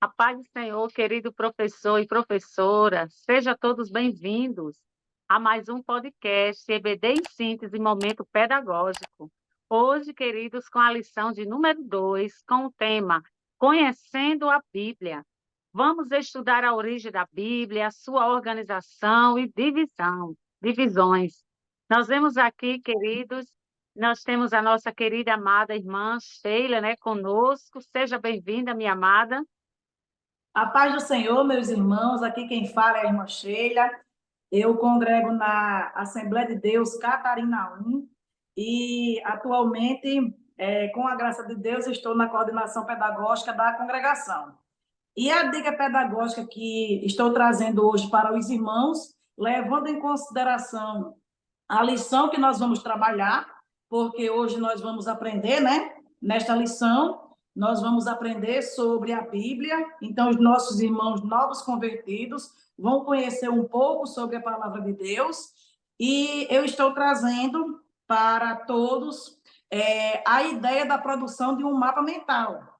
A paz do Senhor, querido professor e professora, sejam todos bem-vindos a mais um podcast EBD em Síntese Momento Pedagógico. Hoje, queridos, com a lição de número 2, com o tema Conhecendo a Bíblia. Vamos estudar a origem da Bíblia, a sua organização e divisões. Nós vemos aqui, queridos, nós temos a nossa querida amada irmã Sheila, né, conosco. Seja bem-vinda, minha amada. A paz do Senhor, meus irmãos, aqui quem fala é a irmã Sheila. Eu congrego na Assembleia de Deus Catarina 1 e atualmente, com a graça de Deus, estou na coordenação pedagógica da congregação. E a dica pedagógica que estou trazendo hoje para os irmãos, levando em consideração a lição que nós vamos trabalhar, porque hoje nós vamos aprender, né? Nesta lição, nós vamos aprender sobre a Bíblia. Então, os nossos irmãos novos convertidos vão conhecer um pouco sobre a palavra de Deus. E eu estou trazendo para todos a ideia da produção de um mapa mental.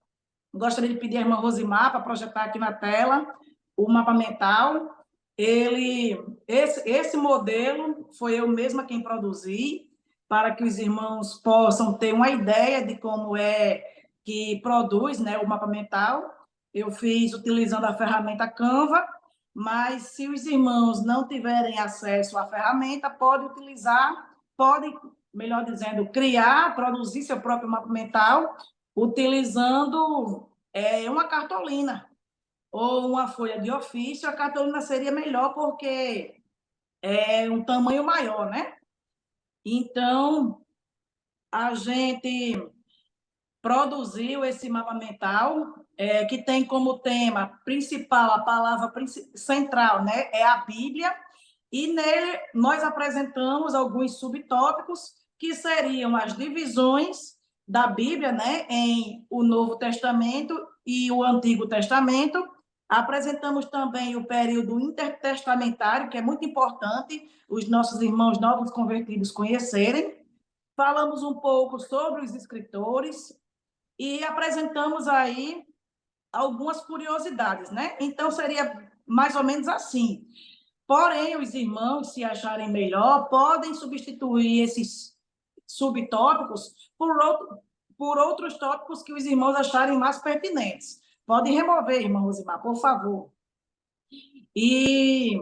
Gostaria de pedir à irmã Rosimar para projetar aqui na tela o mapa mental. Esse modelo foi eu mesma quem produzi, para que os irmãos possam ter uma ideia de como é que produz, né, o mapa mental. Eu fiz utilizando a ferramenta Canva, mas se os irmãos não tiverem acesso à ferramenta, pode, melhor dizendo, criar, produzir seu próprio mapa mental, utilizando uma cartolina ou uma folha de ofício. A cartolina seria melhor porque é um tamanho maior, né? Então, a gente produziu esse mapa mental, que tem como tema principal, a palavra central, né? É a Bíblia, e nele nós apresentamos alguns subtópicos que seriam as divisões da Bíblia, né? Em o Novo Testamento e o Antigo Testamento. Apresentamos também o período intertestamentário, que é muito importante os nossos irmãos novos convertidos conhecerem. Falamos um pouco sobre os escritores e apresentamos aí algumas curiosidades, né? Então, seria mais ou menos assim. Porém, os irmãos, se acharem melhor, podem substituir esses subtópicos por outros tópicos que os irmãos acharem mais pertinentes. Podem remover, irmã Rosimar, por favor. E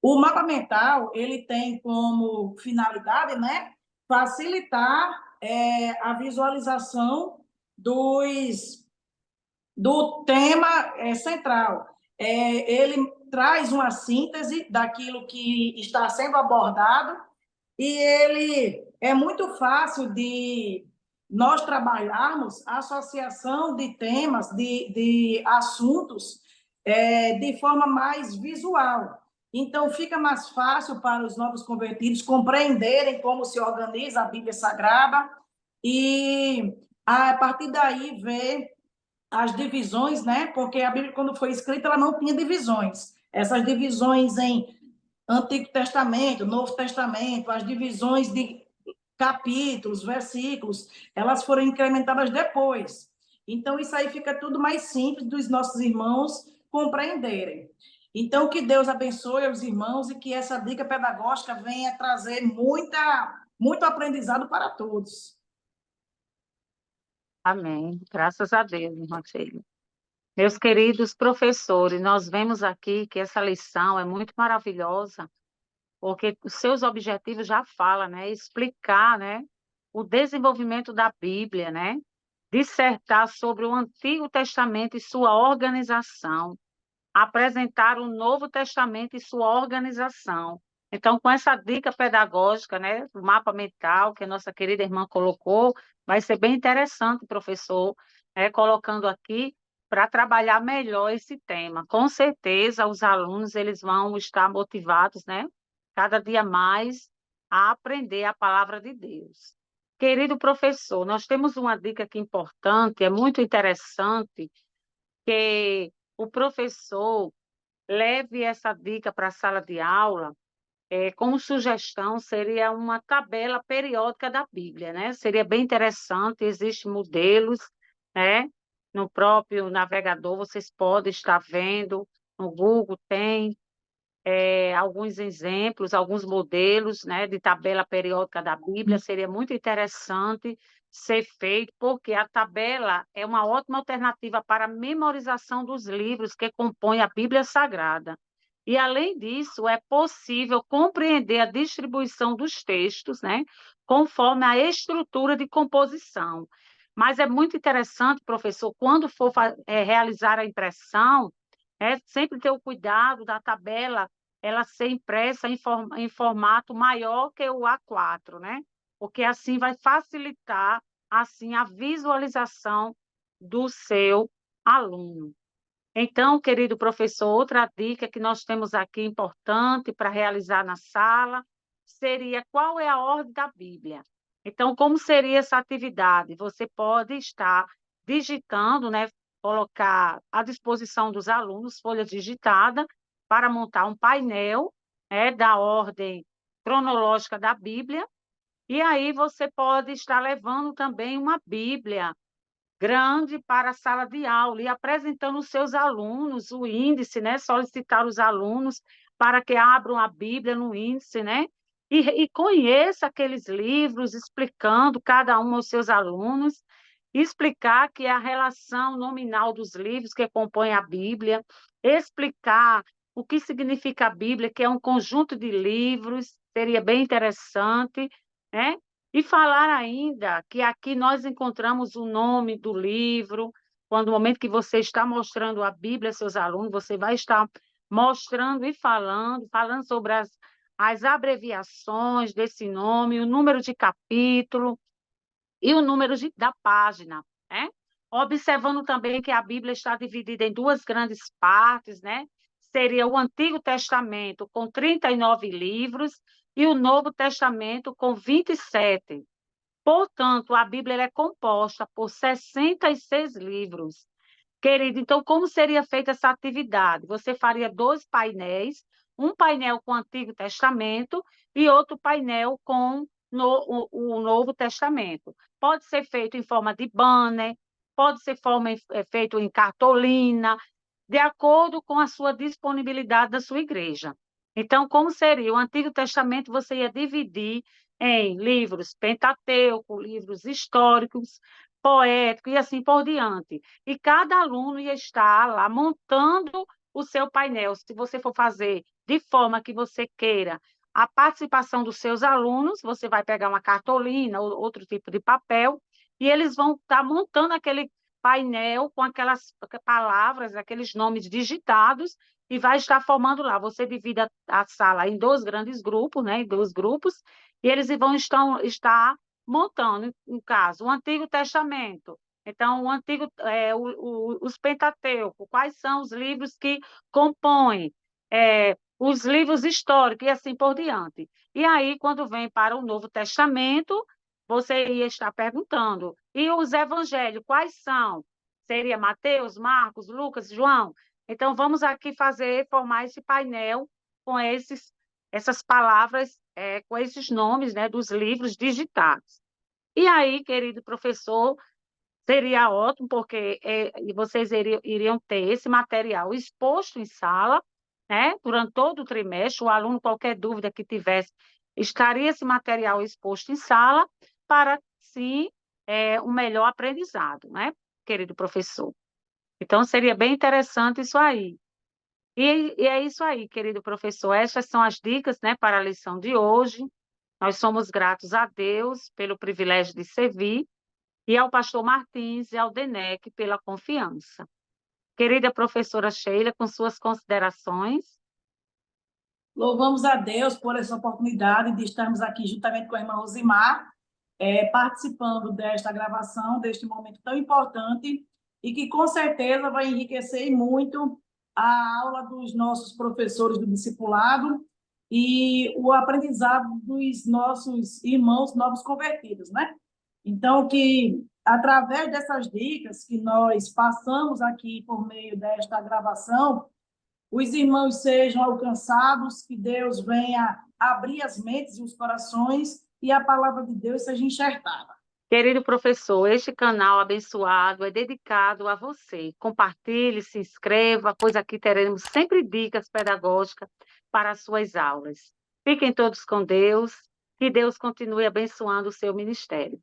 o mapa mental, ele tem como finalidade, né, facilitar a visualização do tema central. Ele traz uma síntese daquilo que está sendo abordado e ele é muito fácil de nós trabalharmos a associação de temas, de assuntos, de forma mais visual. Então, fica mais fácil para os novos convertidos compreenderem como se organiza a Bíblia Sagrada e, a partir daí, ver as divisões, né? Porque a Bíblia, quando foi escrita, ela não tinha divisões. Essas divisões em Antigo Testamento, Novo Testamento, as divisões de capítulos, versículos, elas foram incrementadas depois. Então, isso aí fica tudo mais simples dos nossos irmãos compreenderem. Então, que Deus abençoe os irmãos e que essa dica pedagógica venha trazer muito aprendizado para todos. Amém. Graças a Deus, irmã Sheila. Meus queridos professores, nós vemos aqui que essa lição é muito maravilhosa, porque os seus objetivos já falam, né? Explicar, né? O desenvolvimento da Bíblia, né? Dissertar sobre o Antigo Testamento e sua organização, apresentar o Novo Testamento e sua organização. Então, com essa dica pedagógica, né, do mapa mental que a nossa querida irmã colocou, vai ser bem interessante, professor, né, colocando aqui para trabalhar melhor esse tema. Com certeza, os alunos eles vão estar motivados, né, cada dia mais a aprender a palavra de Deus. Querido professor, nós temos uma dica aqui importante, é muito interessante, que o professor leve essa dica para a sala de aula, como sugestão, seria uma tabela periódica da Bíblia, né? Seria bem interessante, existem modelos, né? no próprio navegador, vocês podem estar vendo, no Google tem alguns exemplos, alguns modelos, né, de tabela periódica da Bíblia, seria muito interessante ser feito, porque a tabela é uma ótima alternativa para a memorização dos livros que compõem a Bíblia Sagrada. E, além disso, é possível compreender a distribuição dos textos, né, conforme a estrutura de composição. Mas é muito interessante, professor, quando for realizar a impressão, sempre ter o cuidado da tabela ela ser impressa em formato maior que o A4, né? Porque assim vai facilitar assim a visualização do seu aluno. Então, querido professor, outra dica que nós temos aqui importante para realizar na sala seria qual é a ordem da Bíblia. Então, como seria essa atividade? Você pode estar digitando, né, colocar à disposição dos alunos folha digitada para montar um painel, né, da ordem cronológica da Bíblia, e aí você pode estar levando também uma Bíblia grande para a sala de aula e apresentando os seus alunos, o índice, né? Solicitar os alunos para que abram a Bíblia no índice, né? E conheça aqueles livros, explicando cada um aos seus alunos, explicar que é a relação nominal dos livros que compõem a Bíblia, explicar o que significa a Bíblia, que é um conjunto de livros, seria bem interessante, né? E falar ainda que aqui nós encontramos o nome do livro, quando no momento que você está mostrando a Bíblia aos seus alunos, você vai estar mostrando e falando sobre as abreviações desse nome, o número de capítulo e o número da página, né? Observando também que a Bíblia está dividida em duas grandes partes, né? Seria o Antigo Testamento com 39 livros e o Novo Testamento com 27. Portanto, a Bíblia é composta por 66 livros. Querido, então, como seria feita essa atividade? Você faria dois painéis, um painel com o Antigo Testamento e outro painel com o Novo Testamento. Pode ser feito em forma de banner, pode ser feito em cartolina, de acordo com a sua disponibilidade da sua igreja. Então, como seria? O Antigo Testamento você ia dividir em livros Pentateuco, livros históricos, poéticos e assim por diante. E cada aluno ia estar lá montando o seu painel. Se você for fazer de forma que você queira a participação dos seus alunos, você vai pegar uma cartolina ou outro tipo de papel e eles vão estar montando aquele painel com aquelas palavras, aqueles nomes digitados e vai estar formando lá. Você divide a sala em dois grandes grupos, né, em dois grupos, e eles vão estar montando, no caso, o Antigo Testamento. Então, os Pentateuco, quais são os livros que compõem os livros históricos e assim por diante. E aí, quando vem para o Novo Testamento, você ia estar perguntando, e os evangelhos, quais são? Seria Mateus, Marcos, Lucas, João? Então, vamos aqui formar esse painel com essas palavras, com esses nomes, né, dos livros digitados. E aí, querido professor, seria ótimo, porque vocês iriam ter esse material exposto em sala, né, durante todo o trimestre. O aluno, qualquer dúvida que tivesse, estaria esse material exposto em sala para, sim, um melhor aprendizado, né, querido professor? Então, seria bem interessante isso aí. E é isso aí, querido professor. Essas são as dicas, né, para a lição de hoje. Nós somos gratos a Deus pelo privilégio de servir e ao pastor Martins e ao DENEC pela confiança. Querida professora Sheila, com suas considerações. Louvamos a Deus por essa oportunidade de estarmos aqui juntamente com a irmã Rosimar, participando desta gravação, deste momento tão importante, e que com certeza vai enriquecer muito a aula dos nossos professores do discipulado e o aprendizado dos nossos irmãos novos convertidos, né? Então, que através dessas dicas que nós passamos aqui por meio desta gravação, os irmãos sejam alcançados, que Deus venha abrir as mentes e os corações e a palavra de Deus seja enxertada. Querido professor, este canal abençoado é dedicado a você. Compartilhe, se inscreva, pois aqui teremos sempre dicas pedagógicas para as suas aulas. Fiquem todos com Deus, que Deus continue abençoando o seu ministério.